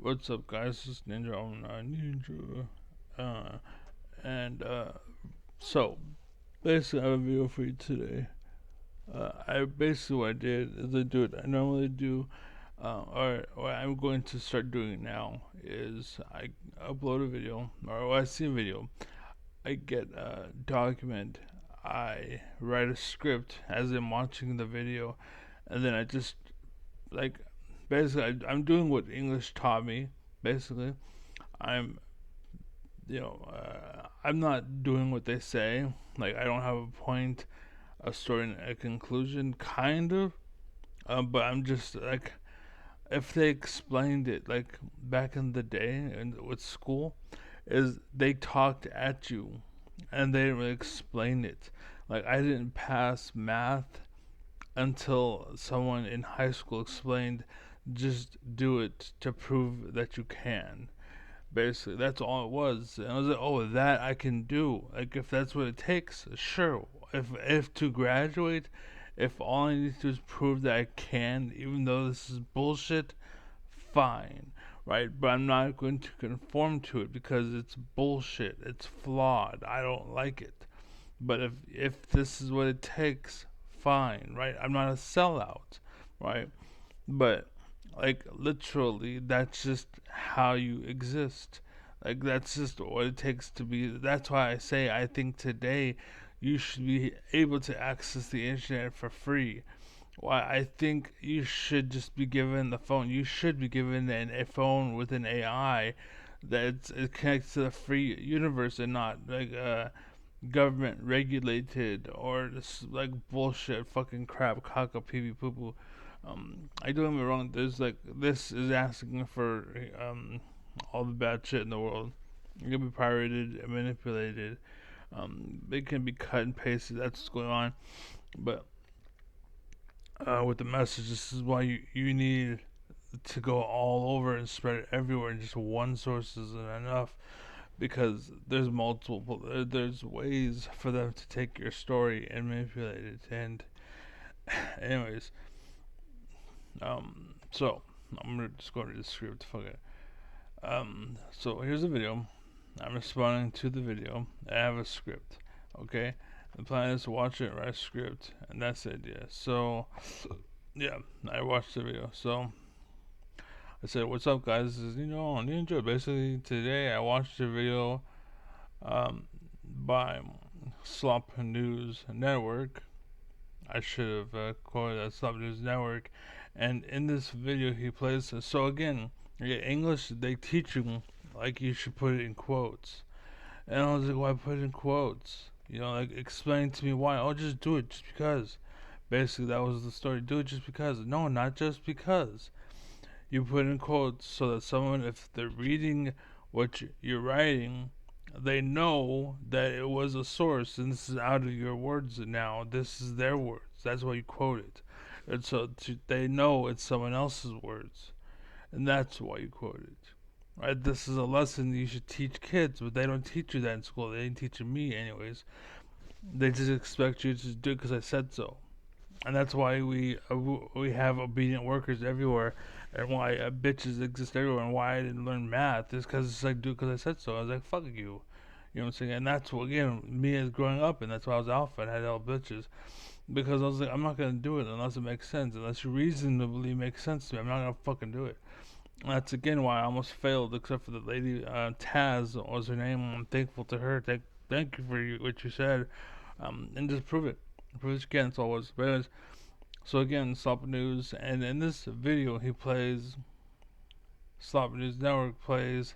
What's up, guys? This is Ninja on Ninja. Uh, and so basically, I have a video for you today. I basically what I did is I do what I normally do, or what I'm going to start doing now is I upload a video, or when I see a video, I get a document, I write a script as I'm watching the video, and then I just like basically I'm doing what English taught me. Basically, I'm I'm not doing what they say. Like, I don't have a point, a story, and a conclusion, kind of. But I'm just like, if they explained it like back in the day and with school, is they talked at you and they didn't really explain it. Like, I didn't pass math until someone in high school explained, just do it to prove that you can. Basically, that's all it was. And I was like, oh, that I can do. Like, if that's what it takes, sure. If to graduate, if all I need to do is prove that I can, even though this is bullshit, fine, right? But I'm not going to conform to it because it's bullshit. It's flawed. I don't like it. But if this is what it takes, fine, right? I'm not a sellout, right? But like literally, that's just how you exist. Like, that's just what it takes to be. That's why I say I think today you should be able to access the internet for free. Why I think you should just be given the phone. You should be given a phone with an AI that it connects to the free universe and not like government regulated or this like bullshit fucking crap caca pee pee poo poo. I don't get me wrong. There's like this is asking for all the bad shit in the world. It can be pirated and manipulated. It can be cut and pasted. That's what's going on. But with the message, this is why you need to go all over and spread it everywhere. And just one source isn't enough because there's multiple. There's ways for them to take your story and manipulate it. And anyways, so I'm gonna just go to the script. Fuck it. So here's a video. I'm responding to the video. I have a script. Okay. The plan is to watch it, write a script, and that's it. Yeah. So yeah, I watched the video. So I said, "What's up, guys? This is Ninja." Basically, today I watched the video um, by Slop News Network. I should have quoted that Slop News Network. And in this video, he plays. So again, yeah, English they teach you like you should put it in quotes. And I was like, why put it in quotes? Like explain to me why. Oh, just do it, just because. Basically, that was the story. Do it just because. No, not just because. You put in quotes so that someone, if they're reading what you're writing, they know that it was a source and this is out of your words now. This is their words. That's why you quote it. And so they know it's someone else's words. And that's why you quote it. Right? This is a lesson you should teach kids, but they don't teach you that in school. They didn't teach me, anyways. They just expect you to do it because I said so. And that's why we have obedient workers everywhere, and why bitches exist everywhere, and why I didn't learn math is because it's like, dude, because I said so. I was like, fuck you, you know what I'm saying? And that's what again me as growing up, and that's why I was alpha and had all bitches because I was like, I'm not gonna do it unless it makes sense, unless you reasonably makes sense to me. I'm not gonna fucking do it. And that's again why I almost failed, except for the lady Taz was her name. I'm thankful to her. Thank you for what you said, and just prove it. Prove it again. That's all it was. But anyways, so again, Slop News, and in this video, he plays Slop News Network plays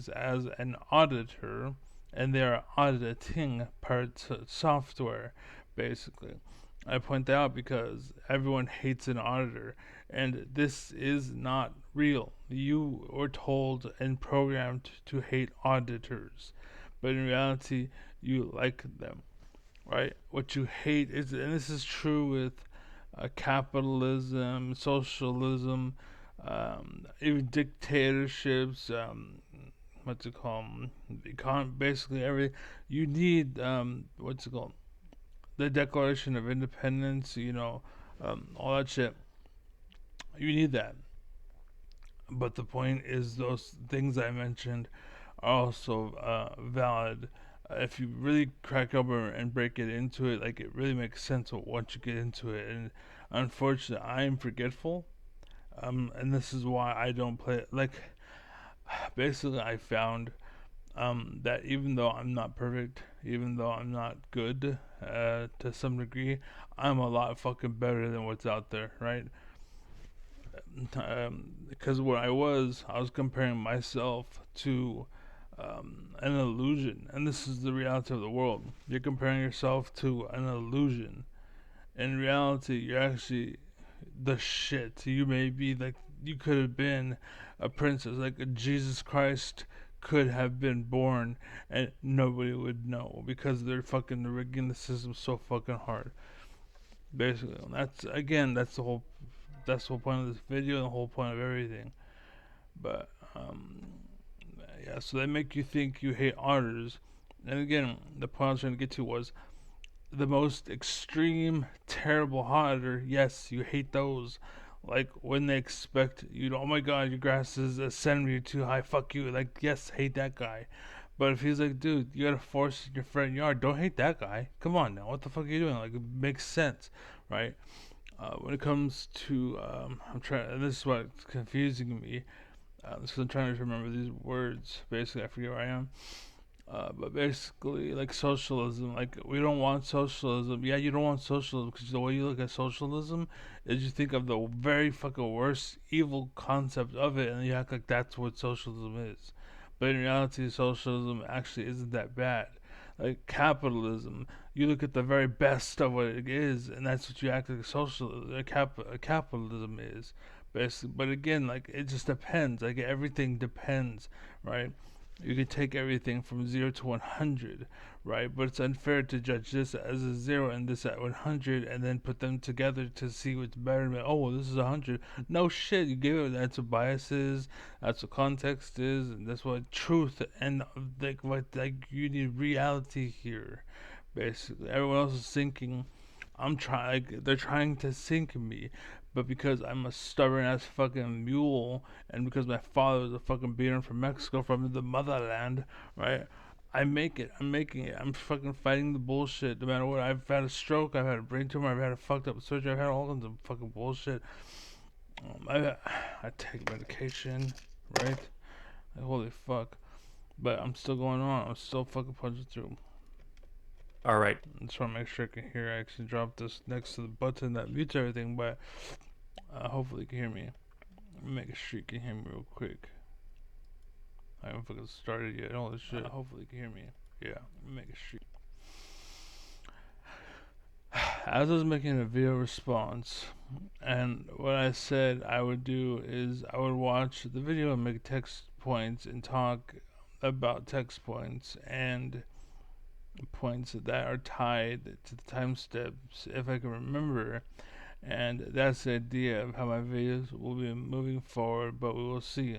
as an auditor, and they are auditing parts of software, basically. I point that out because everyone hates an auditor, and this is not real. You were told and programmed to hate auditors, but in reality, you like them, right? What you hate is, and this is true with capitalism, socialism, even dictatorships. What's it called? Basically, every you need what's it called? The Declaration of Independence. All that shit. You need that. But the point is, those things I mentioned are also valid. If you really crack open and break it into it, like it really makes sense once you get into it. And unfortunately, I am forgetful. And this is why I don't play it. Like, basically, I found that even though I'm not perfect, even though I'm not good to some degree, I'm a lot fucking better than what's out there, right? Because where I was comparing myself to an illusion, and this is the reality of the world. You're comparing yourself to an illusion. In reality, you're actually the shit. You may be like, you could have been a princess, like a Jesus Christ could have been born, and nobody would know because they're fucking rigging the system so fucking hard. Basically, and that's the whole point of this video and the whole point of everything. But yeah, so they make you think you hate otters. And again, the point I was trying to get to was the most extreme, terrible otter. Yes, you hate those. Like when they expect you to, oh my god, your grass is a centimeter too high, fuck you. Like, yes, hate that guy. But if he's like, dude, you got a forest in your front yard, don't hate that guy. Come on now, what the fuck are you doing? Like, it makes sense, right? When it comes to, I'm trying, and this is what's confusing me. Because I'm trying to remember these words. Basically, I forget where I am. But basically, like socialism, like we don't want socialism. Yeah, you don't want socialism because the way you look at socialism is you think of the very fucking worst evil concept of it, and you act like that's what socialism is. But in reality, socialism actually isn't that bad. Like capitalism, you look at the very best of what it is, and that's what you act like capitalism is. Basically, but again, like it just depends. Like everything depends, right? You could take everything from 0 to 100, right? But it's unfair to judge this as a 0 and this at 100 and then put them together to see what's better. Oh, well, this is 100. No shit, you gave it. That's what bias is. That's what context is. And that's what truth and you need reality here. Basically, everyone else is thinking. I'm trying. Like, they're trying to sink me, but because I'm a stubborn ass fucking mule, and because my father was a fucking beater from Mexico, from the motherland, right? I make it. I'm making it. I'm fucking fighting the bullshit. No matter what. I've had a stroke. I've had a brain tumor. I've had a fucked up surgery. I've had all kinds of fucking bullshit. I take medication, right? Like, holy fuck. But I'm still going on. I'm still fucking punching through. All right. I just want to make sure I can hear. I actually dropped this next to the button that mutes everything, but hopefully you can hear me. Let me make sure you can hear me real quick. I haven't fucking started yet. Holy shit. Hopefully you can hear me. Yeah, let me make sure. As I was making a video response, and what I said I would do is I would watch the video and make text points and talk about text points and points that are tied to the time steps if I can remember. And that's the idea of how my videos will be moving forward, but we will see.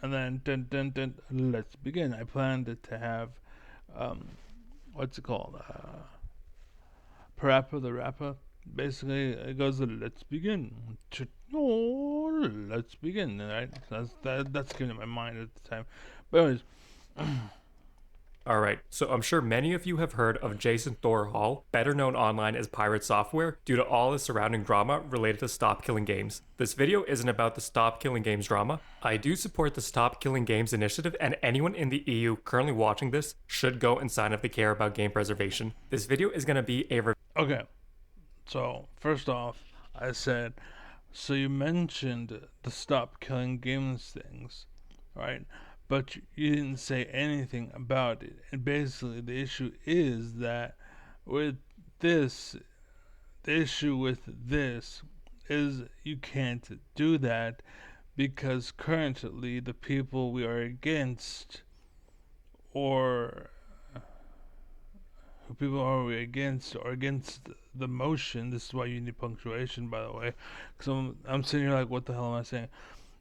And then, let's begin. I planned to have, um, what's it called? Parappa the Rapper. Basically, it goes, let's begin. Oh, let's begin, right? That's getting in my mind at the time. But anyways, All right, so I'm sure many of you have heard of Jason Thor Hall, better known online as Pirate Software, due to all the surrounding drama related to Stop Killing Games. This video isn't about the Stop Killing Games drama. I do support the Stop Killing Games initiative, and anyone in the EU currently watching this should go and sign up to care about game preservation. This video is going to be a okay. So, first off, I said, so you mentioned the Stop Killing Games things, right? But you didn't say anything about it. And basically, the issue is that with this, the issue with this is you can't do that because currently the people we are against, or who people are we against, or against the motion. This is why you need punctuation, by the way. Because I'm sitting here like, what the hell am I saying?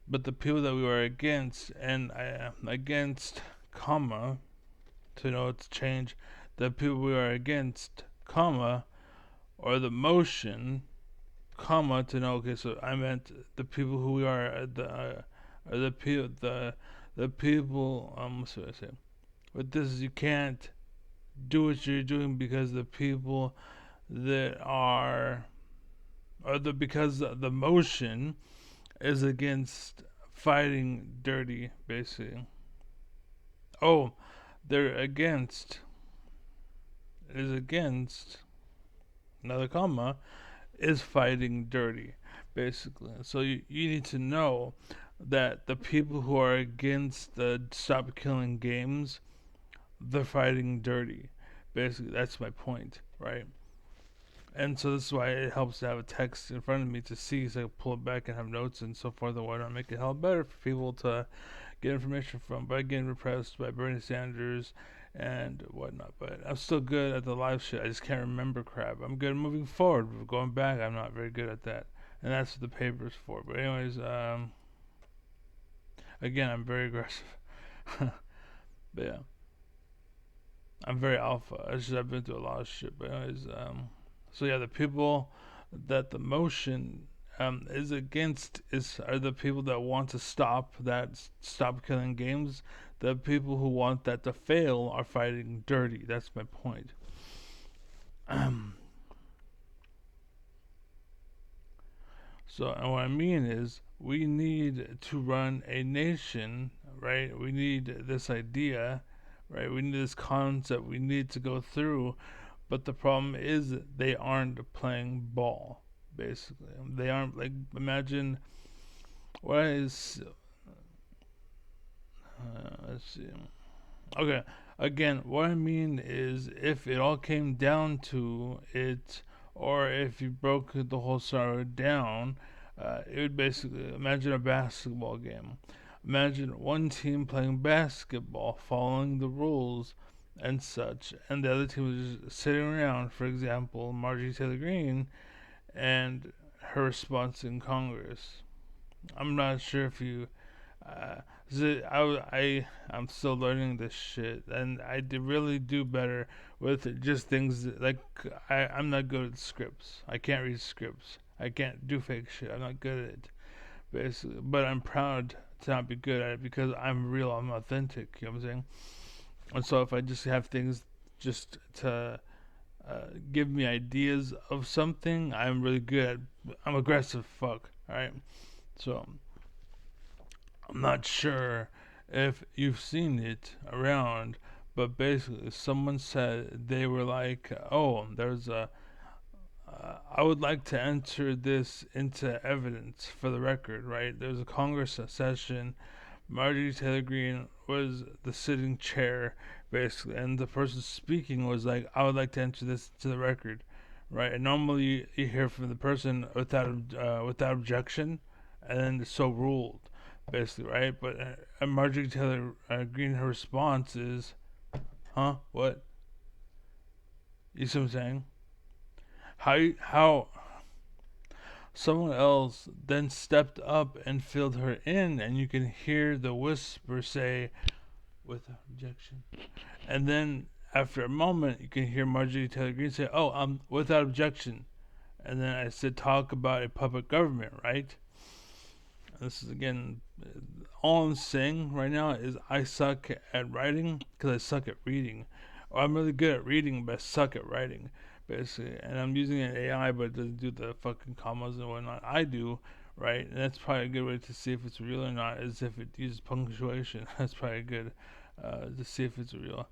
But the people that we were against, and I against, comma, to know it's change, the people we are against, comma, or the motion, comma, to know, okay, so I meant the people who we are or the people. What should I say? With this, you can't do what you're doing because the people that are, or because the motion is against fighting dirty, basically. Oh, they're against, is against, another comma, is fighting dirty, basically. So you need to know that the people who are against the Stop Killing Games, they're fighting dirty. Basically, that's my point, right? And so this is why it helps to have a text in front of me to see, so I can pull it back and have notes and so forth, and why not make it help better for people to get information from, by getting repressed by Bernie Sanders and whatnot. But I'm still good at the live shit. I just can't remember crap. I'm good moving forward. Going back, I'm not very good at that. And that's what the paper's for. But anyways, again, I'm very aggressive. But yeah, I'm very alpha. I've been through a lot of shit. But anyways, so yeah, the people that the motion is against are the people that want to stop killing games. The people who want that to fail are fighting dirty. That's my point. So, and what I mean is, we need to run a nation, right? We need this idea, right? We need this concept. We need to go through. But the problem is that they aren't playing ball, basically. They aren't, like, imagine what is. Let's see. Okay, again, what I mean is, if it all came down to it, or if you broke the whole scenario down, it would basically, imagine a basketball game. Imagine one team playing basketball, following the rules and such, and the other team was just sitting around. For example, Marjorie Taylor Greene and her response in Congress. I'm not sure if you. Uh, I'm still learning this shit, and I really do better with just things like I'm not good at scripts. I can't read scripts. I can't do fake shit. I'm not good at it, basically. But I'm proud to not be good at it because I'm real. I'm authentic. You know what I'm saying? And so if I just have things just to give me ideas of something, I'm really good at. I'm aggressive. Fuck. All right. So I'm not sure if you've seen it around, but basically, someone said they were like, "Oh, there's a. I would like to enter this into evidence for the record, right? There's a Congress session. Marjorie Taylor Greene was the sitting chair, basically, and the person speaking was like, I would like to enter this to the record, right? And normally you hear from the person without objection, and then it's so ruled, basically, right? But Marjorie Taylor Greene, her response is, "Huh? What? You see what I'm saying? How someone else then stepped up and filled her in, and you can hear the whisper say, without objection." And then after a moment, you can hear Marjorie Taylor Greene say, "Oh, without objection." And then I said, "Talk about a puppet government, right?" And this is again, all I'm saying right now is I suck at writing because I suck at reading. Or I'm really good at reading, but I suck at writing, basically. And I'm using an AI, but it doesn't do the fucking commas and whatnot I do, right? And that's probably a good way to see if it's real or not, is if it uses punctuation. That's probably good to see if it's real,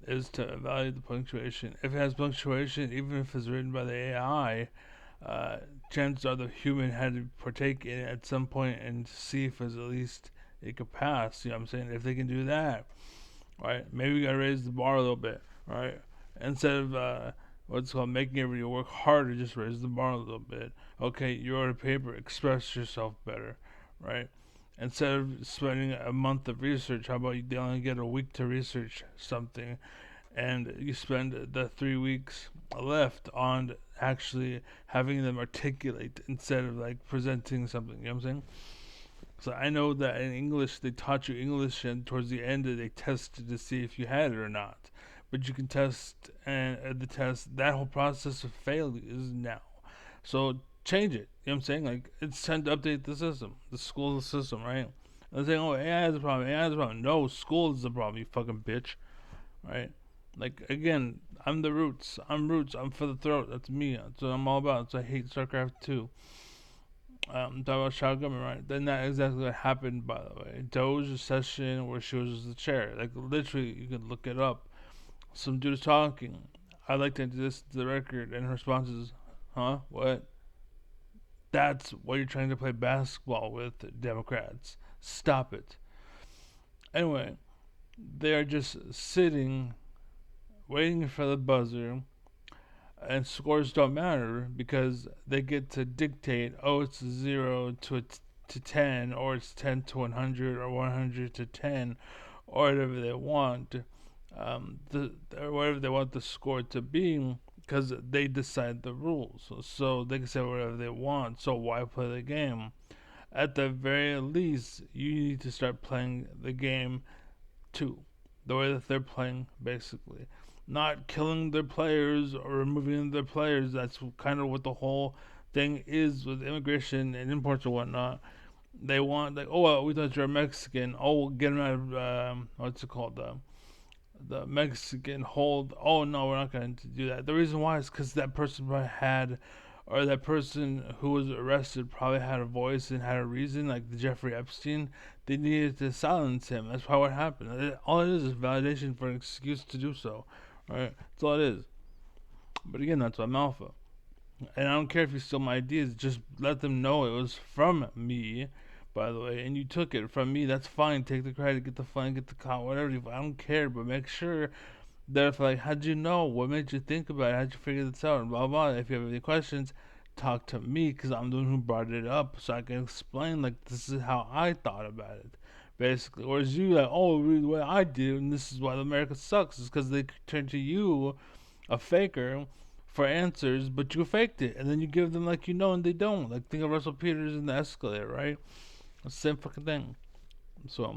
is to evaluate the punctuation. If it has punctuation, even if it's written by the AI, uh, chances are the human had to partake in it at some point and see if it's at least it could pass. You know what I'm saying? If they can do that, right? Maybe we gotta raise the bar a little bit, right? Instead of what's called making everybody work harder, just raise the bar a little bit. Okay, you wrote a paper, express yourself better, right? Instead of spending a month of research, how about they only get a week to research something, and you spend the 3 weeks left on actually having them articulate instead of like presenting something. You know what I'm saying? So I know that in English they taught you English, and towards the end they tested to see if you had it or not. But you can test, and the test, that whole process of failure is now. So change it. You know what I'm saying? Like, it's time to update the system, the school system, right? They're saying, oh, AI is a problem, AI is a problem. No, school is the problem, you fucking bitch, right? Like, again, I'm the Roots. I'm Roots. I'm for the throat. That's me. That's what I'm all about. That's why I hate StarCraft 2. Talk about Shadow Government, right? Then that exactly what happened, by the way. Doge's session where she was the chair. Like, literally, you can look it up. Some dude is talking. I like to this the record, and her response is, huh? What? That's what you're trying to play basketball with, Democrats. Stop it. Anyway, they are just sitting, waiting for the buzzer, and scores don't matter because they get to dictate. Oh, it's 0 to 10, or it's 10 to 100, or 100 to 10, or whatever they want. Or whatever they want the score to be, because they decide the rules. So they can say whatever they want. So why play the game? At the very least, you need to start playing the game too, the way that they're playing, basically. Not killing their players or removing their players. That's kind of what the whole thing is with immigration and imports and whatnot. They want, like, oh, well, we thought you're a Mexican. Oh, we'll get them out of what's it called, the Mexican hold. Oh no, we're not going to do that. The reason why is because that person probably had, or that person who was arrested probably had a voice and had a reason, like the Jeffrey Epstein. They needed to silence him. That's probably what happened. All it is validation for an excuse to do so. Right? That's all it is. But again, that's why I'm alpha. And I don't care if you steal my ideas. Just let them know it was from me, by the way, and you took it from me. That's fine. Take the credit, get the fun, get the clout, whatever. I don't care, but make sure that if, like, how'd you know? What made you think about it? How'd you figure this out? And blah blah. If you have any questions, talk to me because I'm the one who brought it up, so I can explain. Like, this is how I thought about it, basically. Whereas you, like, oh, really, what I did, and this is why America sucks, is because they turn to you, a faker, for answers, but you faked it, and then you give them like you know, and they don't. Like, think of Russell Peters in the escalator, right? It's the same fucking thing. So,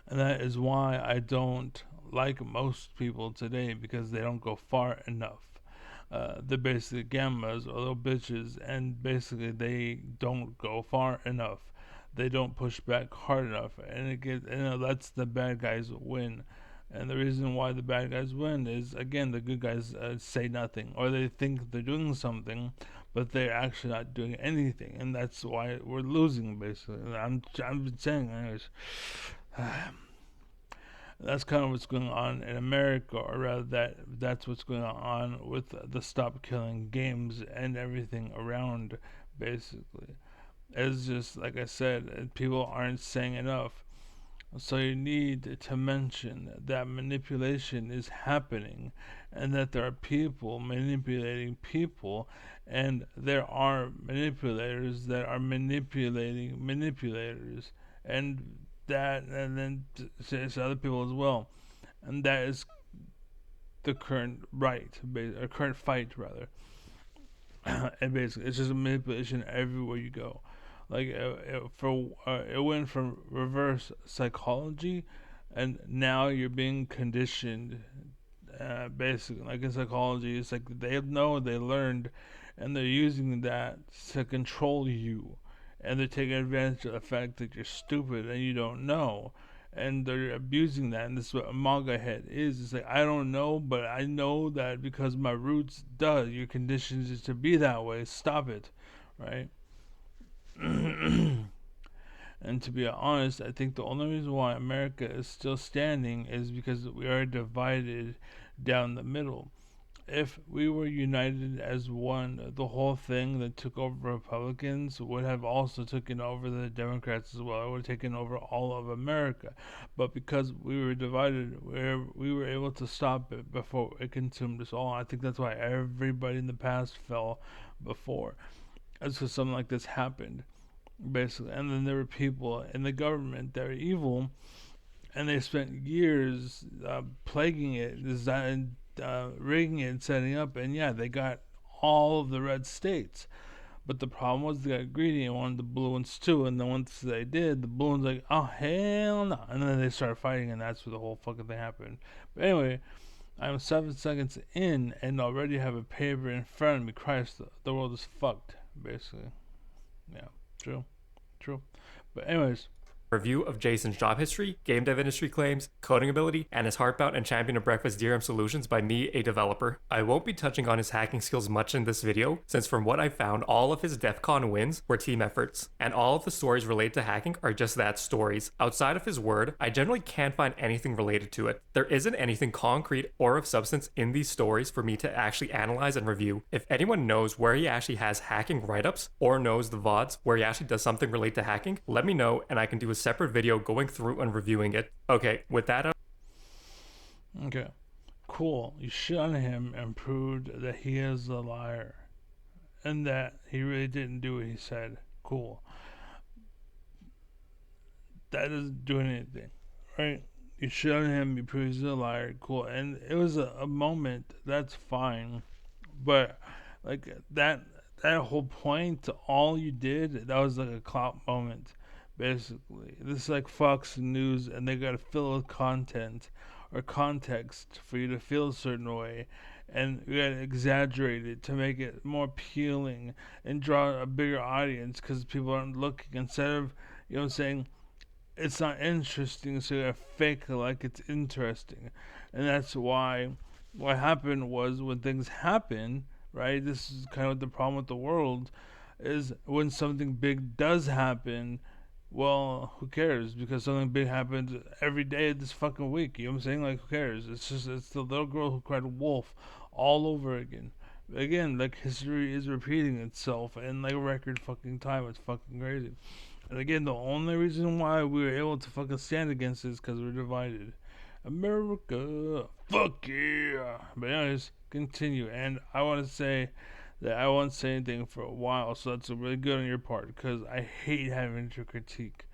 and that is why I don't like most people today, because they don't go far enough. They're basically gammas or little bitches, and basically they don't go far enough. They don't push back hard enough, and it gets, lets the bad guys win. And the reason why the bad guys win is, again, the good guys say nothing, or they think they're doing something, but they're actually not doing anything, and that's why we're losing. Basically, I'm saying, anyways. That's kind of what's going on in America, or rather, that's what's going on with the Stop Killing Games and everything around. Basically, it's just like I said, people aren't saying enough. So you need to mention that manipulation is happening, and that there are people manipulating people, and there are manipulators that are manipulating manipulators, and that, and then to other people as well, and that is the current or current fight rather. And basically, it's just a manipulation everywhere you go. Like, it went from reverse psychology, and now you're being conditioned. Basically, like in psychology, it's like they know, they learned, and they're using that to control you, and they're taking advantage of the fact that you're stupid and you don't know, and they're abusing that. And this is what a manga head is. It's like, I don't know, but I know that because my roots does. Your conditions is to be that way. Stop it, right? And to be honest, I think the only reason why America is still standing is because we are divided down the middle. If we were united as one, the whole thing that took over Republicans would have also taken over the Democrats as well. It would have taken over all of America. But because we were divided, we were able to stop it before it consumed us all. I think that's why everybody in the past fell before. That's because something like this happened, basically. And then there were people in the government that were evil, and they spent years plaguing it, rigging it, and setting up. And yeah, they got all of the red states. But the problem was they got greedy and wanted the blue ones too. And then once they did, the blue ones like, oh hell no, and then they started fighting, and that's where the whole fucking thing happened. But anyway, I'm 7 seconds in and already have a paper in front of me. Christ, the world is fucked, basically. Yeah, true. But anyways, review of Jason's job history, game dev industry claims, coding ability, and his heartbound and champion of breakfast DRM solutions by me, a developer. I won't be touching on his hacking skills much in this video, since from what I found, all of his DEF CON wins were team efforts, and all of the stories related to hacking are just that, stories. Outside of his word, I generally can't find anything related to it. There isn't anything concrete or of substance in these stories for me to actually analyze and review. If anyone knows where he actually has hacking write-ups, or knows the VODs where he actually does something related to hacking, let me know and I can do a separate video going through and reviewing it. Okay, with that okay, cool. You shit on him and proved that he is a liar and that he really didn't do what he said. Cool. That doesn't do anything, right? You shit on him, you prove he's a liar. Cool. And it was a moment. That's fine. But like that whole point, all you did, that was like a clout moment. Basically, this is like Fox News, and they gotta fill it with content or context for you to feel a certain way, and you gotta exaggerate it to make it more appealing and draw a bigger audience because people aren't looking. Instead of, you know what I'm saying, it's not interesting, so you gotta fake it like it's interesting, and that's why what happened was when things happen, right? This is kind of the problem with the world, is when something big does happen, well, who cares? Because something big happens every day this fucking week. You know what I'm saying? Like, who cares? It's the little girl who cried wolf all over again. Again, like, history is repeating itself in, like, record fucking time. It's fucking crazy. And again, the only reason why we were able to fucking stand against it is because we're divided. America, fuck yeah. But anyways, continue. And I want to say that I won't say anything for a while, so that's really good on your part because I hate having to critique.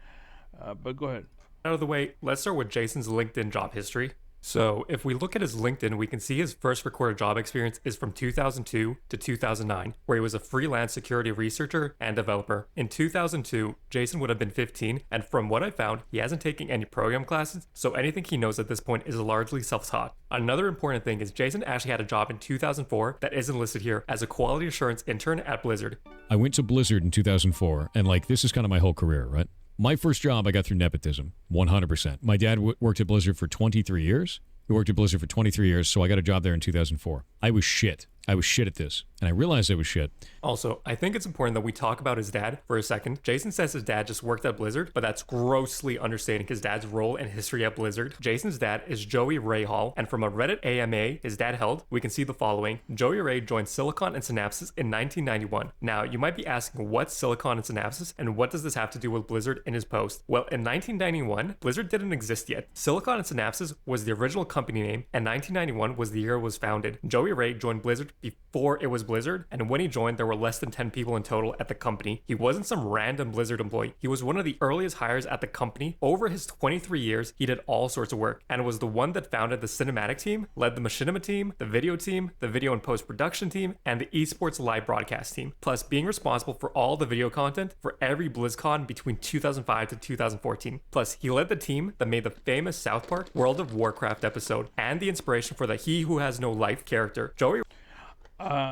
But go ahead. out of the way, let's start with Jason's LinkedIn job history. So, if we look at his LinkedIn, we can see his first recorded job experience is from 2002 to 2009, where he was a freelance security researcher and developer. In 2002, Jason would have been 15, and from what I found, he hasn't taken any program classes, so anything he knows at this point is largely self-taught. Another important thing is Jason actually had a job in 2004 that isn't listed here as a quality assurance intern at Blizzard. I went to Blizzard in 2004, and this is kind of my whole career, right? My first job I got through nepotism, 100%. My dad worked at Blizzard for 23 years. He worked at Blizzard for 23 years, so I got a job there in 2004. I was shit. I was shit at this, and I realized I was shit. Also, I think it's important that we talk about his dad for a second. Jason says his dad just worked at Blizzard, but that's grossly understating his dad's role and history at Blizzard. Jason's dad is Joey Ray Hall, and from a Reddit AMA his dad held, we can see the following. Joey Ray joined Silicon and Synapsys in 1991. Now, you might be asking what's Silicon and Synapsys, and what does this have to do with Blizzard in his post? Well, in 1991, Blizzard didn't exist yet. Silicon and Synapsys was the original company name, and 1991 was the year it was founded. Joey Ray joined Blizzard before it was Blizzard, and when he joined, there were less than 10 people in total at the company. He wasn't some random Blizzard employee. He was one of the earliest hires at the company. Over his 23 years, he did all sorts of work, and was the one that founded the cinematic team, led the machinima team, the video and post-production team, and the esports live broadcast team, plus being responsible for all the video content for every BlizzCon between 2005 to 2014. Plus, he led the team that made the famous South Park World of Warcraft episode, and the inspiration for the He Who Has No Life character. Joey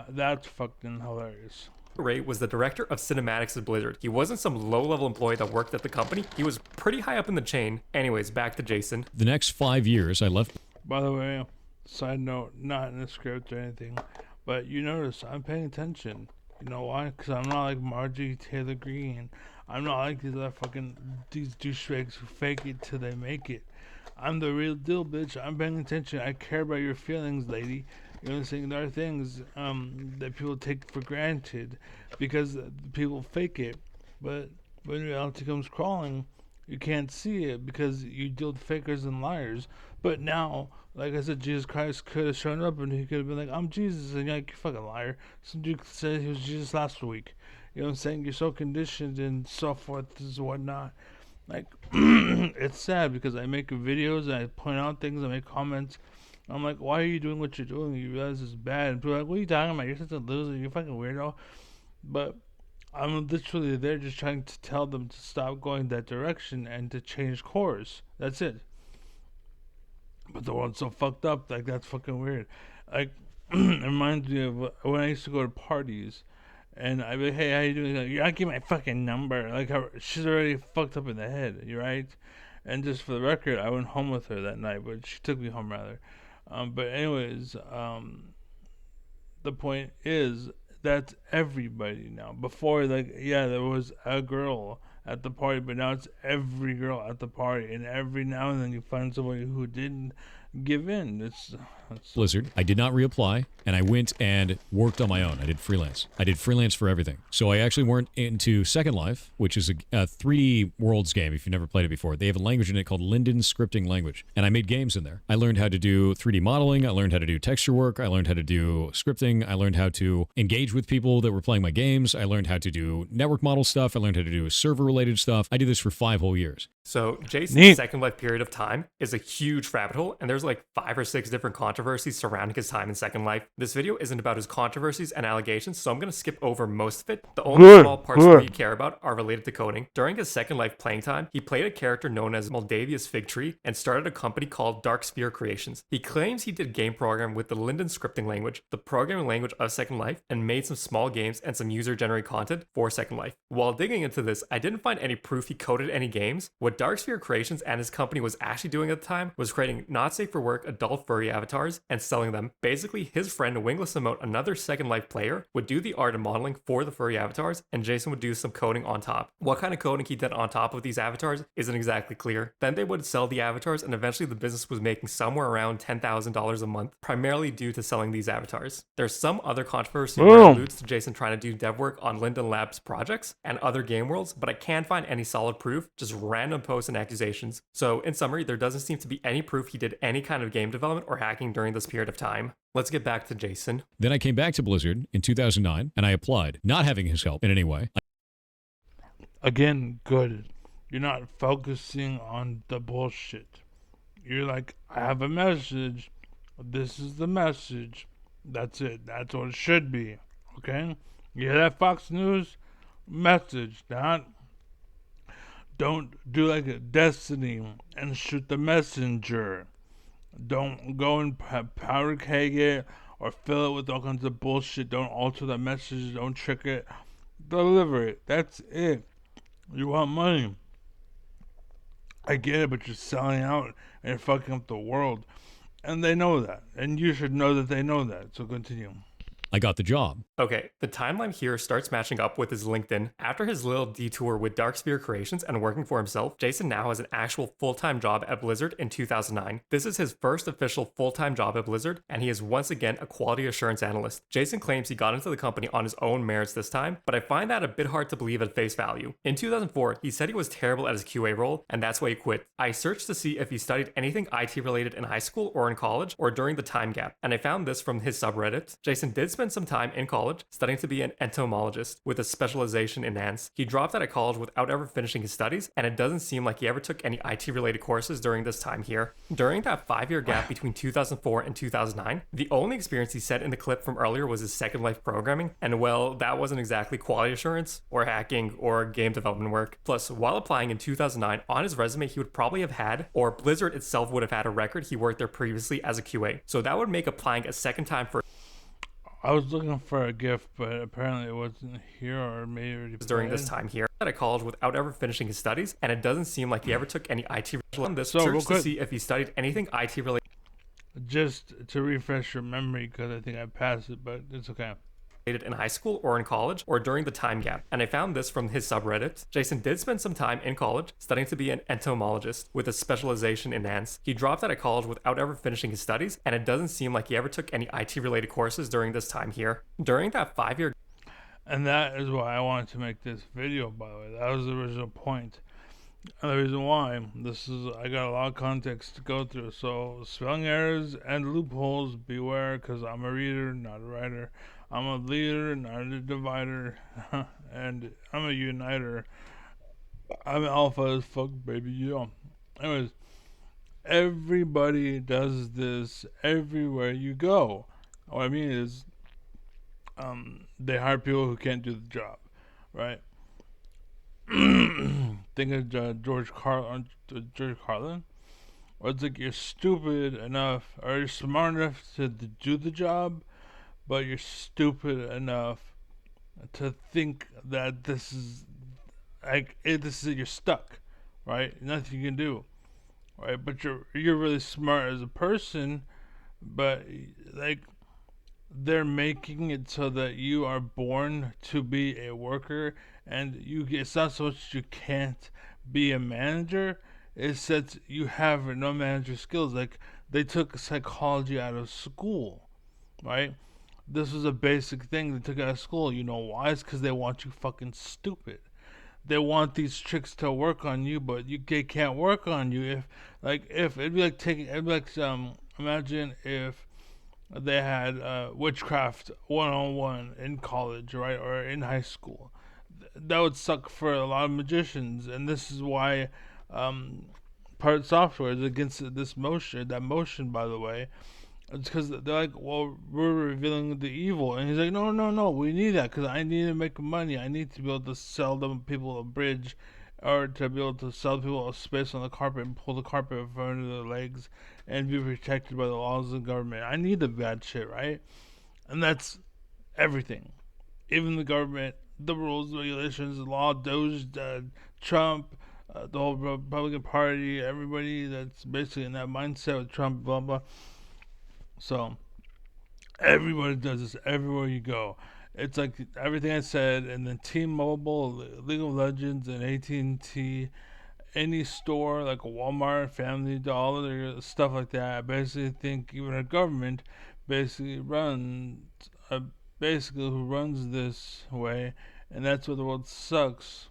That's fucking hilarious. Ray was the director of cinematics at Blizzard. He wasn't some low-level employee that worked at the company. He was pretty high up in the chain. Anyways, back to Jason. The next 5 years, I left. By the way, side note, not in the script or anything, but you notice I'm paying attention. You know why? Because I'm not like Margie Taylor Greene. I'm not like these douchebags who fake it till they make it. I'm the real deal, bitch. I'm paying attention. I care about your feelings, lady. You know what I'm saying? There are things that people take for granted because people fake it. But when reality comes crawling, you can't see it because you deal with fakers and liars. But now, like I said, Jesus Christ could have shown up and he could have been like, I'm Jesus. And you're like, you fucking liar. Some dude said he was Jesus last week. You know what I'm saying? You're so conditioned and so forth and whatnot. Like, it's sad because I make videos and I point out things, I make comments. I'm like, why are you doing what you're doing? You realize it's bad. And people are like, what are you talking about? You're such a loser. You're a fucking weirdo. But I'm literally there just trying to tell them to stop going that direction and to change course. That's it. But the world's so fucked up. Like, that's fucking weird. Like, it reminds me of when I used to go to parties. And I'd be like, hey, how you doing? Like, you're not getting my fucking number. Like, she's already fucked up in the head, you right? And just for the record, I went home with her that night, but she took me home rather. But anyways, the point is that's everybody now. Before, like, yeah, there was a girl at the party, but now it's every girl at the party, and every now and then you find somebody who didn't give in. It's Blizzard. I did not reapply, and I went and worked on my own. I did freelance. I did freelance for everything. So I actually weren't into Second Life, which is a 3D Worlds game, if you've never played it before. They have a language in it called Linden Scripting Language, and I made games in there. I learned how to do 3D modeling. I learned how to do texture work. I learned how to do scripting. I learned how to engage with people that were playing my games. I learned how to do network model stuff. I learned how to do server-related stuff. I did this for 5 whole years. So Jason's Neat. Second Life period of time is a huge rabbit hole, and there's like 5 or 6 different controversies surrounding his time in Second Life. This video isn't about his controversies and allegations, so I'm going to skip over most of it. The only small parts that we care about are related to coding. During his Second Life playing time, he played a character known as Moldavius Figtree and started a company called Dark Sphere Creations. He claims he did game program with the Linden scripting language, the programming language of Second Life, and made some small games and some user-generated content for Second Life. While digging into this, I didn't find any proof he coded any games. What Dark Sphere Creations and his company was actually doing at the time was creating not safe for work adult furry avatars and selling them. Basically, his friend Wingless Emote, another Second Life player, would do the art and modeling for the furry avatars, and Jason would do some coding on top. What kind of coding he did on top of these avatars isn't exactly clear. Then they would sell the avatars, and eventually the business was making somewhere around $10,000 a month, primarily due to selling these avatars. There's some other controversy where it alludes to Jason trying to do dev work on Linden Labs projects and other game worlds, but I can't find any solid proof, just random posts and accusations. So in summary, there doesn't seem to be any proof he did any kind of game development or hacking during this period of time. Let's get back to Jason. Then I came back to Blizzard in 2009, and I applied, not having his help in any way. Again, good. You're not focusing on the bullshit. You're like, I have a message. This is the message. That's it. That's what it should be. Okay? You hear that, Fox News? Message. Don't do like a Destiny and shoot the messenger. Don't go and powder keg it or fill it with all kinds of bullshit. Don't alter the message. Don't trick it. Deliver it. That's it. You want money. I get it, but you're selling out and you're fucking up the world. And they know that. And you should know that they know that. So continue. I got the job. Okay, the timeline here starts matching up with his LinkedIn. After his little detour with Dark Sphere Creations and working for himself, Jason now has an actual full-time job at Blizzard in 2009. This is his first official full-time job at Blizzard, and he is once again a quality assurance analyst. Jason claims he got into the company on his own merits this time, but I find that a bit hard to believe at face value. In 2004, he said he was terrible at his QA role, and that's why he quit. I searched to see if he studied anything IT related in high school or in college or during the time gap, and I found this from his subreddit. Jason did spend some time in college studying to be an entomologist with a specialization in ants. He dropped out of college without ever finishing his studies, and it doesn't seem like he ever took any IT related courses during this time here. During that 5-year gap between 2004 and 2009, the only experience he said in the clip from earlier was his Second Life programming, and well, that wasn't exactly quality assurance or hacking or game development work. Plus, while applying in 2009, on his resume he would probably have had, or Blizzard itself would have had a record he worked there previously as a QA. So that would make applying a second time for I was looking for a gift, but apparently it wasn't here, or maybe already during this played. time here out of college without ever finishing his studies, and it doesn't seem like he ever took any IT on this So, real search to quick. see if he studied anything IT related Just to refresh your memory, because I think I passed it, but it's okay. in high school or in college or during the time gap, and I found this from his subreddit. Jason did spend some time in college studying to be an entomologist with a specialization in ants. He dropped out of college without ever finishing his studies, and it doesn't seem like he ever took any IT related courses during this time here. During that 5-year And that is why I wanted to make this video, by the way. That was the original point. And the reason why, I got a lot of context to go through. So, spelling errors and loopholes, beware, because I'm a reader, not a writer. I'm a leader, not a divider. And I'm a uniter. I'm alpha as fuck, baby, yeah. Anyways, everybody does this everywhere you go. What I mean is, they hire people who can't do the job, right? Think of George Carlin. Or it's like you're stupid enough, or you're smart enough to do the job, but you're stupid enough to think that this is like this is you're stuck, right? Nothing you can do, right? But you're really smart as a person, but like they're making it so that you are born to be a worker, and it's not so much you can't be a manager, it's that you have no manager skills. Like they took psychology out of school, right? This was a basic thing they took out of school. You know why? It's because they want you fucking stupid. They want these tricks to work on you, but they can't work on you if it'd be like imagine if they had witchcraft 101 in college, right, or in high school. That would suck for a lot of magicians, and this is why Pirate Software is against this motion. That motion, by the way, it's because they're like, well, we're revealing the evil, and he's like, no, no, no, we need that because I need to make money. I need to be able to sell them people a bridge, or to be able to sell people a space on the carpet and pull the carpet in front of their legs and be protected by the laws of the government. I need the bad shit, right? And that's everything, even the government, the rules, the regulations, the law, Doge, Trump. The whole Republican Party, everybody that's basically in that mindset with Trump, blah blah. So everybody does this everywhere you go. It's like everything I said, and then T-Mobile, League of Legends, and AT&T, any store like Walmart, Family Dollar, stuff like that. I basically think even our government basically runs, uh, basically who runs this way, and that's where the world sucks.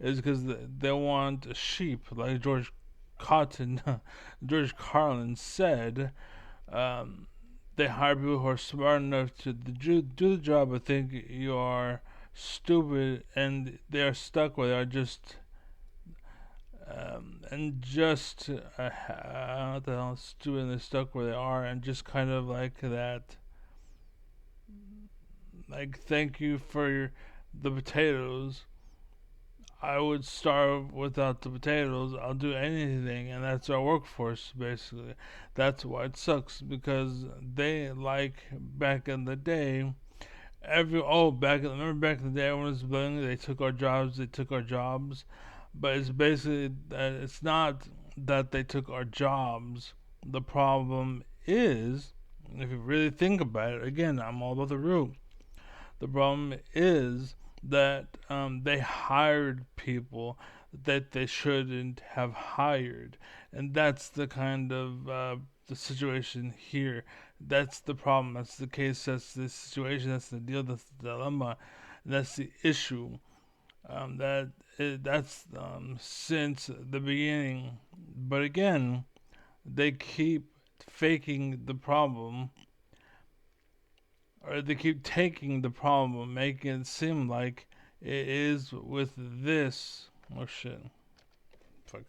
Is because they want sheep, like George Carlin said. Um, they hire people who are smart enough to do the job, but think you are stupid, and they are stuck where they are just and just what the hell, stupid, and they're stuck where they are, and just kind of like that. Like, thank you for the potatoes. I would starve without the potatoes. I'll do anything, and that's our workforce basically. That's why it sucks, because they, like back in the day, remember back in the day, everyone was blaming, they took our jobs, but it's basically that it's not that they took our jobs. The problem is, if you really think about it, again, I'm all about the root. The problem is that they hired people that they shouldn't have hired, and that's the kind of the situation here. That's the problem. That's the case. That's the situation. That's the deal. That's the dilemma. That's the issue. That's since the beginning. But again, they keep faking the problem, or they keep taking the problem, making it seem like it is with this. Oh shit. Fuck.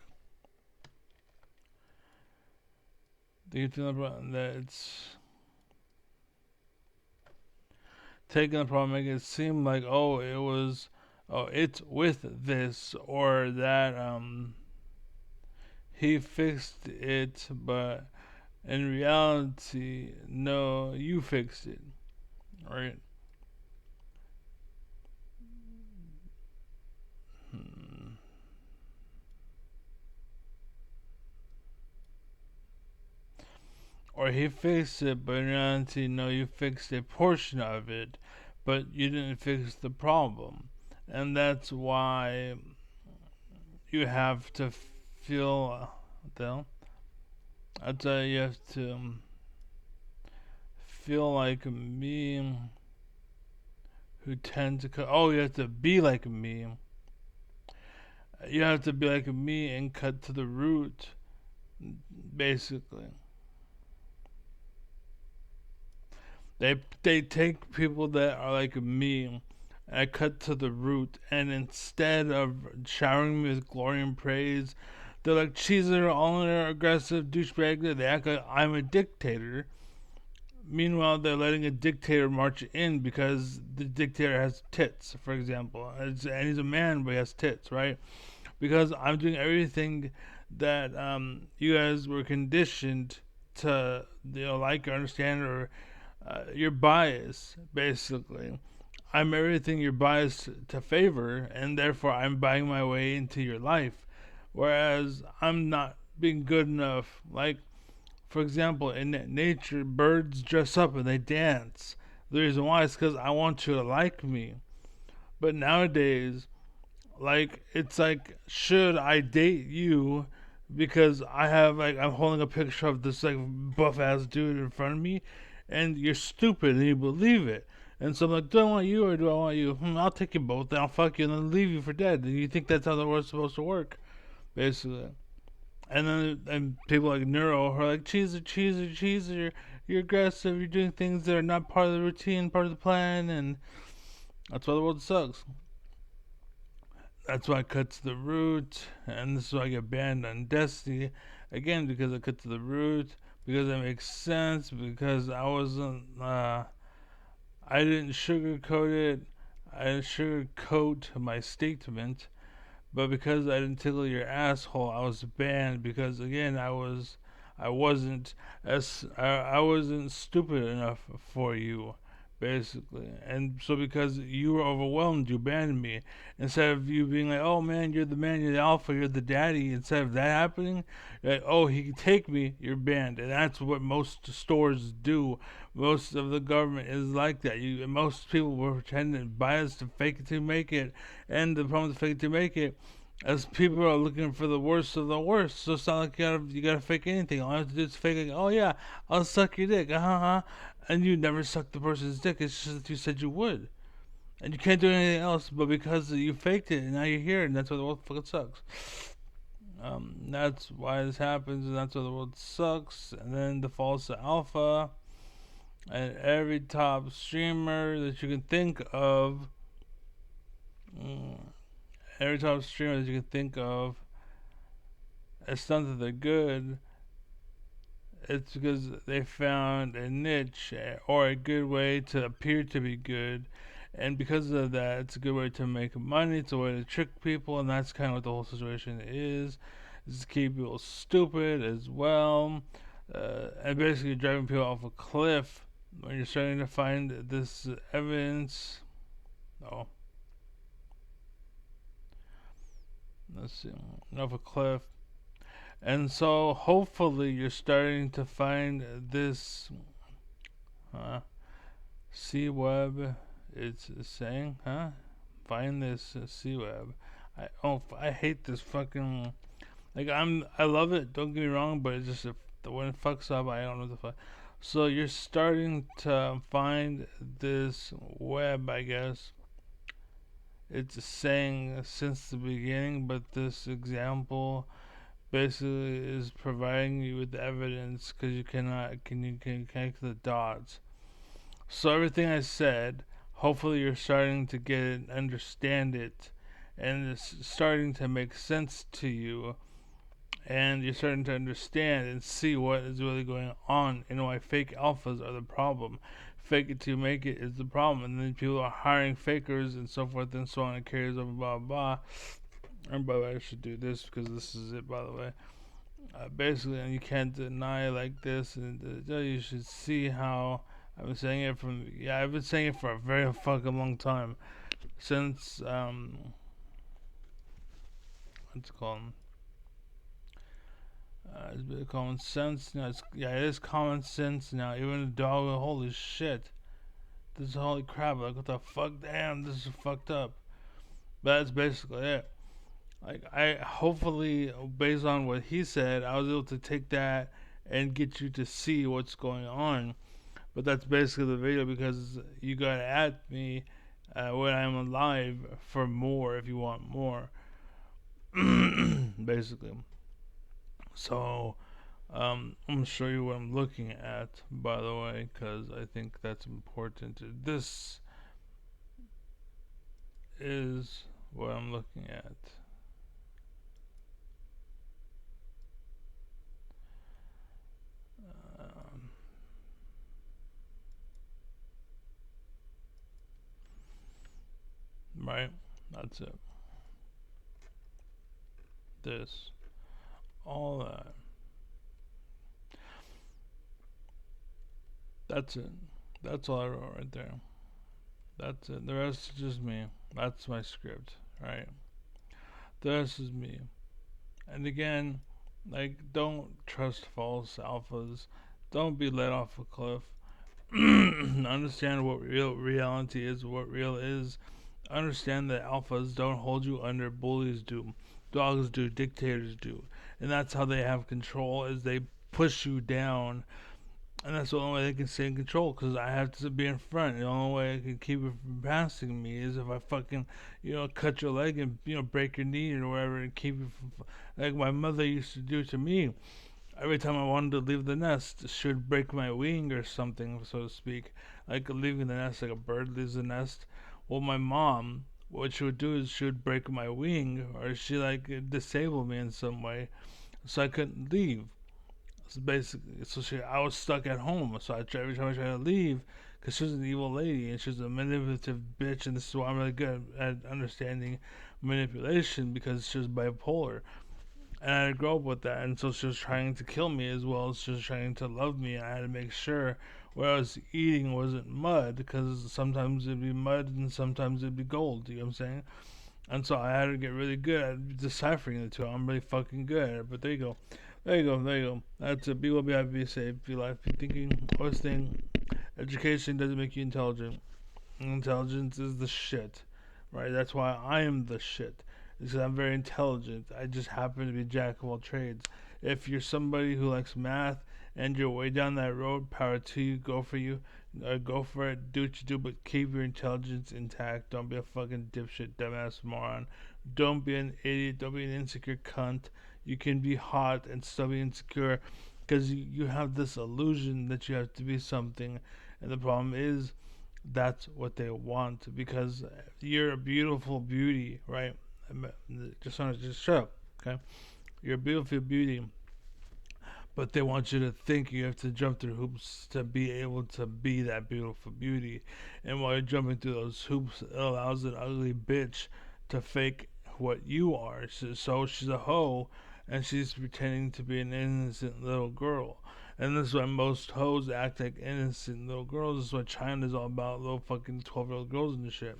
They keep taking the problem that it's taking the problem, making it seem like, it's with this, or that he fixed it, but in reality, no, you fixed it. Right? Or he fixed it, but in reality, no, you fixed a portion of it, but you didn't fix the problem. And that's why you have to feel, that's why you have to feel like me, who tend to, you have to be like me. You have to be like me and cut to the root, basically. They take people that are like me, and I cut to the root, and instead of showering me with glory and praise, they're like cheeser, all in their aggressive douchebag. They act like I'm a dictator. Meanwhile, they're letting a dictator march in because the dictator has tits, for example, and he's a man, but he has tits, right? Because I'm doing everything that you guys were conditioned to, like or understand, or your bias, basically. I'm everything you're biased to favor, and therefore I'm buying my way into your life. Whereas I'm not being good enough. Like, for example, in nature, birds dress up and they dance. The reason why is because I want you to like me. But nowadays, like, it's like, should I date you because I have, like, I'm holding a picture of this, like, buff ass dude in front of me, and you're stupid and you believe it. And so I'm like, do I want you or do I want you? I'll take you both, then I'll fuck you and then leave you for dead. And you think that's how the world's supposed to work, basically. And then and people like Neuro are like, cheeser, you're aggressive, you're doing things that are not part of the routine, part of the plan, and that's why the world sucks. That's why I cut to the root, and this is why I get banned on Destiny. Again, because I cut to the root, because it makes sense, because I didn't sugarcoat it, I didn't sugarcoat my statement, but because I didn't tickle your asshole, I was banned, because again, I wasn't stupid enough for you, basically. And so because you were overwhelmed, you banned me. Instead of you being like, oh man, you're the alpha, you're the daddy, instead of that happening, you're like, oh, he can take me, you're banned. And that's what most stores do. Most of the government is like that. Most people were pretending biased to fake it to make it. And the problem with fake it to make it, as people are looking for the worst of the worst, so it's not like you gotta fake anything. All you have to do is fake like, oh yeah, I'll suck your dick, and you never sucked the person's dick. It's just that you said you would, and you can't do anything else. But because you faked it, and now you're here, and that's why the world fucking sucks. That's why this happens, and that's why the world sucks. And then the false alpha, and every top streamer that you can think of. Every top streamer that you can think of, it's not that they're good. It's because they found a niche or a good way to appear to be good. And because of that, it's a good way to make money. It's a way to trick people. And that's kind of what the whole situation is. It's to keep people stupid as well. And basically driving people off a cliff when you're starting to find this evidence. Oh. Let's see, off a cliff. And so hopefully you're starting to find this C-Web. It's saying, find this C-Web. I hate this fucking, like, I love it, don't get me wrong, but it's just, when it fucks up, I don't know the fuck. So you're starting to find this web, I guess. It's saying since the beginning, but this example basically is providing you with evidence because you can connect the dots. So everything I said, hopefully you're starting to get it, understand it, and it's starting to make sense to you, and you're starting to understand and see what is really going on and why fake alphas are the problem. Fake it to make it is the problem, and then people are hiring fakers and so forth and so on, and carries over, blah blah. And by the way, I should do this because this is it, by the way. Basically, and you can't deny like this, and you should see how I've been saying it I've been saying it for a very fucking long time, since what's it called? It's a bit of common sense now. It is common sense now. Even a dog, holy shit, this is holy crap. Like, what the fuck? Damn, this is fucked up. But that's basically it. Like, I hopefully, based on what he said, I was able to take that and get you to see what's going on. But that's basically the video, because you gotta at me when I'm alive for more if you want more. Basically. So, I'm gonna show you what I'm looking at, by the way, because I think that's important. This is what I'm looking at. Right? That's it. This. All that. That's it. That's all I wrote right there. That's it. The rest is just me. That's my script, right? The rest is me. And again, like, don't trust false alphas. Don't be let off a cliff. Understand what real reality is, what real is. Understand that alphas don't hold you under, bullies do, dogs do, dictators do, and that's how they have control. Is they push you down, and that's the only way they can stay in control. Because I have to be in front. The only way I can keep it from passing me is if I fucking, cut your leg and break your knee or whatever, and keep it from, like my mother used to do to me. Every time I wanted to leave the nest, she would break my wing or something, so to speak. Like leaving the nest, like a bird leaves the nest. Well, my mom, what she would do is she would break my wing, or she like disable me in some way, so I couldn't leave. So basically, I was stuck at home. So every time I tried to leave, because she was an evil lady and she was a manipulative bitch, and this is why I'm really good at understanding manipulation, because she was bipolar. And I had to grow up with that, and so she was trying to kill me as well as she was trying to love me. I had to make sure what I was eating wasn't mud, because sometimes it'd be mud and sometimes it'd be gold. You know what I'm saying? And so I had to get really good at deciphering the two. I'm really fucking good at it. But there you go. There you go. There you go. That's it. Be well, be happy, be safe, be life, be thinking. Always think. Education doesn't make you intelligent. Intelligence is the shit. Right? That's why I am the shit. Because I'm very intelligent. I just happen to be a jack of all trades. If you're somebody who likes math and you're way down that road, power to you, go for you. Go for it, do what you do, but keep your intelligence intact. Don't be a fucking dipshit, dumbass moron. Don't be an idiot. Don't be an insecure cunt. You can be hot and still be insecure because you have this illusion that you have to be something. And the problem is that's what they want, because you're a beautiful beauty, right? Just shut up, okay? You're a beautiful beauty, but they want you to think you have to jump through hoops to be able to be that beautiful beauty. And while you're jumping through those hoops, it allows an ugly bitch to fake what you are. So she's a hoe, and she's pretending to be an innocent little girl. And this is why most hoes act like innocent little girls. This is what China's all about, little fucking 12-year-old girls and shit.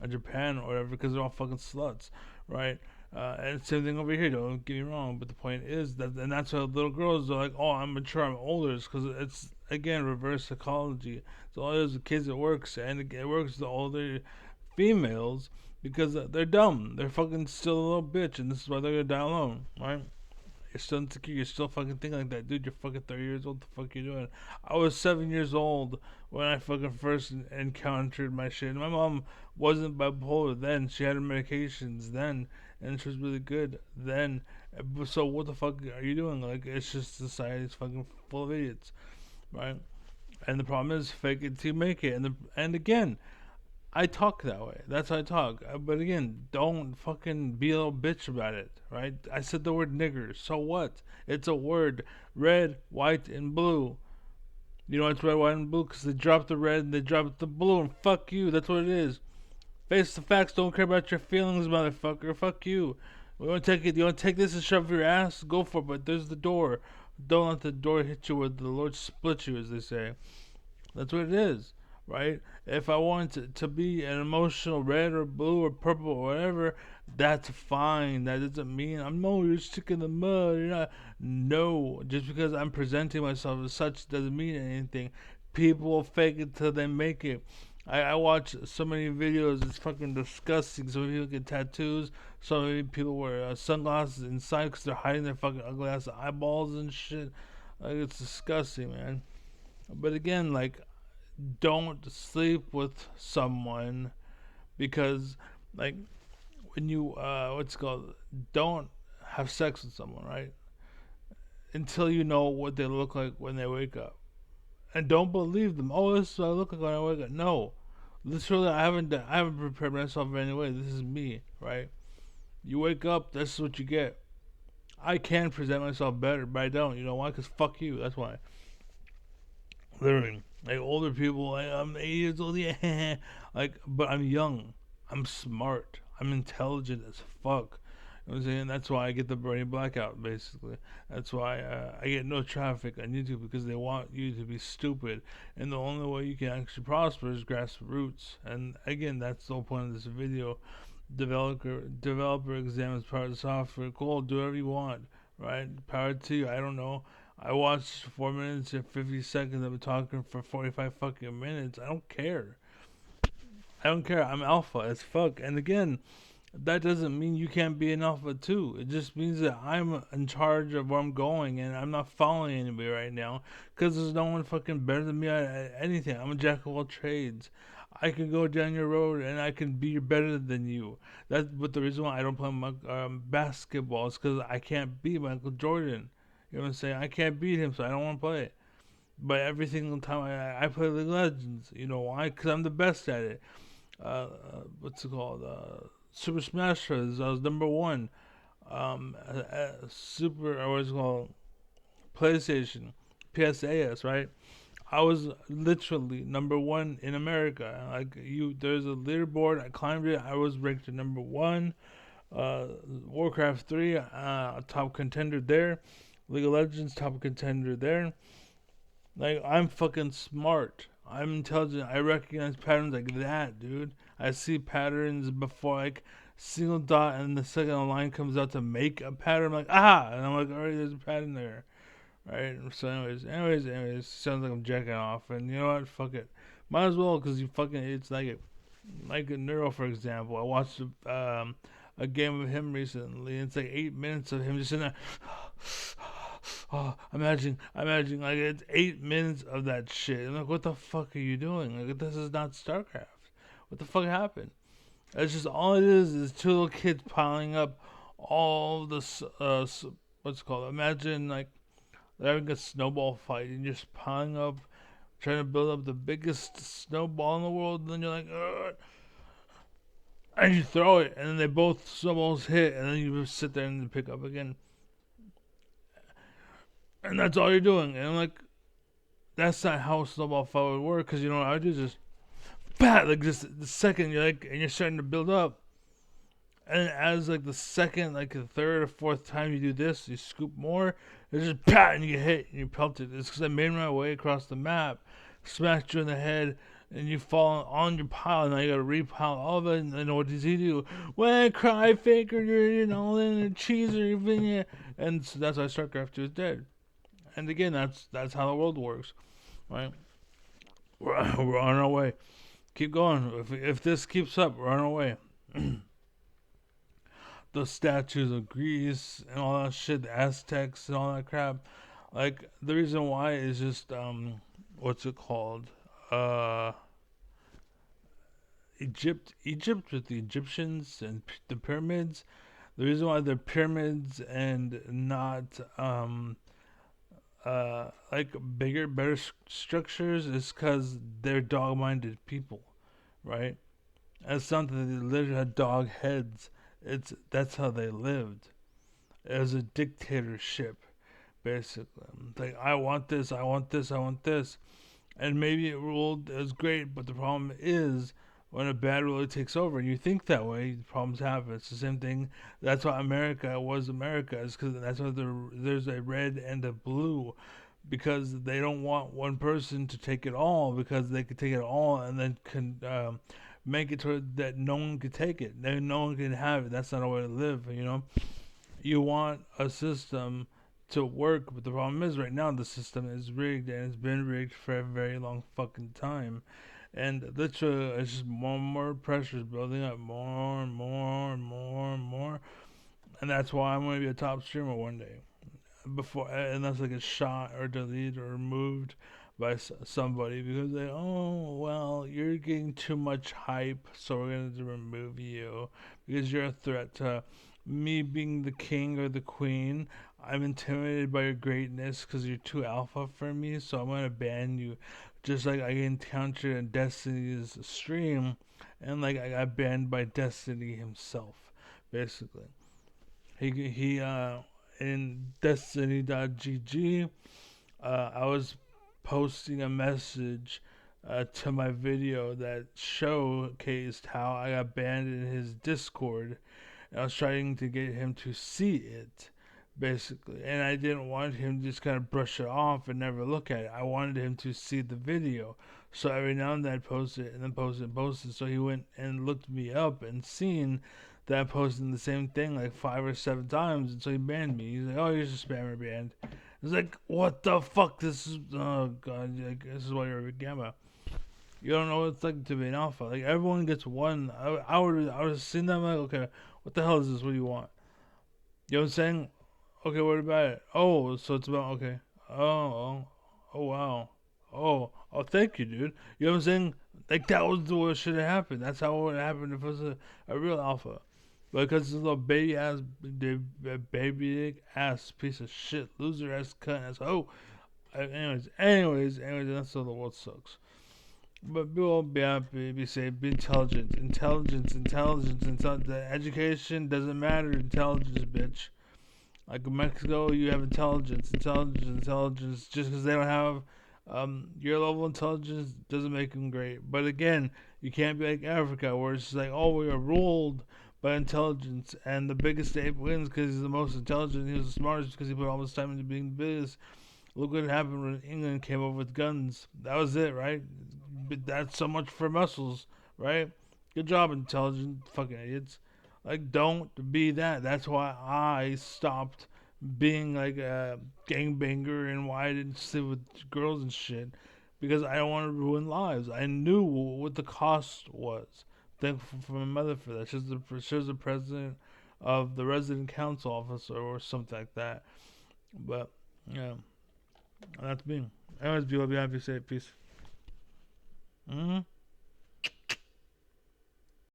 Or Japan or whatever, because they're all fucking sluts, right? And same thing over here, don't get me wrong, but the point is that, and that's why little girls are like, oh, I'm mature, I'm older, because it's, again, reverse psychology. So all those kids, it works, and it works with the older females, because they're dumb. They're fucking still a little bitch, and this is why they're gonna die alone, right? You're still insecure. You're still fucking thinking like that, dude. You're fucking 30 years old. What the fuck you doing? I was 7 years old when I fucking first encountered my shit. And my mom wasn't bipolar then. She had her medications then, and she was really good then. So what the fuck are you doing? Like, it's just society's fucking full of idiots, right? And the problem is, fake it till you make it. And again, I talk that way. That's how I talk. But again, don't fucking be a little bitch about it, right? I said the word nigger. So what? It's a word. Red, white, and blue. You know it's red, white, and blue because they dropped the red and they dropped the blue, and fuck you. That's what it is. Face the facts. Don't care about your feelings, motherfucker. Fuck you. You want to take it? You want to take this and shove your ass? Go for it. But there's the door. Don't let the door hit you where the Lord split you, as they say. That's what it is, right? If I want to be an emotional red or blue or purple or whatever, that's fine. That doesn't mean you're stuck in the mud. You're not. No, just because I'm presenting myself as such doesn't mean anything. People will fake it till they make it. I watch so many videos. It's fucking disgusting. Some people get tattoos. So many people wear sunglasses inside because they're hiding their fucking ugly ass eyeballs and shit. Like, it's disgusting, man. But again, like, don't sleep with someone because, like, when you what's it called, don't have sex with someone, right, until you know what they look like when they wake up. And don't believe them. Oh, this is what I look like when I wake up. No, literally, I haven't prepared myself in any way. This is me, right? You wake up, this is what you get. I can present myself better, but I don't. You know why? Because fuck you. That's why. Literally. Like, older people, like, I'm 8 years old, yeah. Like, but I'm young. I'm smart. I'm intelligent as fuck. You know what I'm saying? That's why I get the brain blackout, basically. That's why I get no traffic on YouTube, because they want you to be stupid. And the only way you can actually prosper is grassroots. And again, that's the whole point of this video. Developer examines part of the software. Cool, do whatever you want, right? Power to you. I don't know. I watched 4 minutes and 50 seconds of it talking for 45 fucking minutes. I don't care. I don't care. I'm alpha as fuck. And again, that doesn't mean you can't be an alpha too. It just means that I'm in charge of where I'm going, and I'm not following anybody right now, because there's no one fucking better than me at anything. I'm a jack of all trades. I can go down your road and I can be better than you. That's but the reason why I don't play basketball is because I can't beat Michael Jordan. You know what I'm saying? I can't beat him, so I don't want to play it. But every single time I play League of Legends, you know why? Because I'm the best at it. What's it called? Super Smash Bros. I was number one. Super, or what's it called? PlayStation, PSAS, right? I was literally number one in America. Like there's a leaderboard. I climbed it. I was ranked at number one. Warcraft 3, top contender there. League of Legends, top contender there. Like, I'm fucking smart. I'm intelligent. I recognize patterns like that, dude. I see patterns before, like, single dot, and the second line comes out to make a pattern. I'm like, ah! And I'm like, alright, there's a pattern there. Right? So, anyways, sounds like I'm jacking off. And you know what? Fuck it. Might as well, because you fucking, it's like a Neuro, for example. I watched a game of him recently. It's like 8 minutes of him just in there. Oh, imagine, like it's 8 minutes of that shit. I'm like, what the fuck are you doing? Like, this is not StarCraft. What the fuck happened? It's just all it is two little kids piling up all this, what's it called? Imagine like they're having a snowball fight and just piling up, trying to build up the biggest snowball in the world. And then you're like, ugh. And you throw it, and then they both snowballs hit, and then you just sit there and pick up again. And that's all you're doing. And I'm like, that's not how a snowball fight would work. Because you know what I do? Just, bat, like just the second you're like, and you're starting to build up. And as like the second, like the third or fourth time you do this, you scoop more. It's just pat, and you get hit, and you pelted. It's because I made my way across the map, smacked you in the head, and you fall on your pile. And now you gotta repile all of it. And then what does he do? Well, cry faker, you're in a cheeser, and so that's why StarCraft 2 is dead. And again, that's how the world works, right? We're on our way. Keep going. If this keeps up, we're on our way. The statues of Greece and all that shit, the Aztecs and all that crap. Like, the reason why is just what's it called? Egypt with the Egyptians and the pyramids. The reason why they're pyramids and not like bigger, better structures is because they're dog-minded people, right? It's not that they literally had dog heads. That's how they lived. It was a dictatorship, basically. Like, I want this, I want this, I want this, and maybe it ruled. It was great, but the problem is when a bad ruler takes over and you think that way, problems happen. It's the same thing. That's why America was America, is because that's why there's a red and a blue, because they don't want one person to take it all, because they could take it all and then can make it to that no one could take it. No one can have it. That's not a way to live, you know? You want a system to work, but the problem is right now the system is rigged, and it's been rigged for a very long fucking time. And literally, it's just more and more pressure is building up, more and more and more and more. And that's why I'm going to be a top streamer one day. Unless I get shot or deleted or removed by somebody, because they, oh, well, you're getting too much hype, so we're going to remove you because you're a threat to me being the king or the queen. I'm intimidated by your greatness because you're too alpha for me, so I'm going to ban you. Just like I encountered in Destiny's stream, and like I got banned by Destiny himself, basically. He in Destiny.gg, I was posting a message to my video that showcased how I got banned in his Discord, And I was trying to get him to see it, basically. And I didn't want him to just kind of brush it off and never look at it. I wanted him to see the video. So every now and then I'd post it and then post it and post it. So he went and looked me up and seen that I posted the same thing like 5 or 7 times. And so he banned me. He's like, oh, you're just a spammer banned. It's like, what the fuck? This is, oh god, like, this is why you're a gamma. You don't know what it's like to be an alpha. Like, everyone gets one. I would have seen them like, okay, what the hell is this? What do you want? You know what I'm saying? Okay, what about it? Oh, so it's about, okay. Oh, wow. Oh, thank you, dude. You know what I'm saying? Like, that was the way it should have happened. That's how it would have happened if it was a real alpha. Because this little baby ass piece of shit, loser ass cunt ass. Oh, anyways, that's how the world sucks. But be all be happy, be safe, be intelligent. Intelligence. The education doesn't matter. Intelligence, bitch. Like in Mexico, you have intelligence. Just because they don't have your level of intelligence doesn't make them great. But again, you can't be like Africa, where it's just like, oh, we are ruled by intelligence, and the biggest ape wins because he's the most intelligent. He was the smartest because he put all his time into being the biggest. Look what happened when England came over with guns. That was it, right? But that's so much for muscles, right? Good job, intelligent fucking idiots. Like, don't be that. That's why I stopped being like a gangbanger and why I didn't sit with girls and shit. Because I don't want to ruin lives. I knew what the cost was. Thankful for my mother for that. She's the president of the resident council office or something like that. But, yeah. That's me. Anyways, be happy, safe, peace.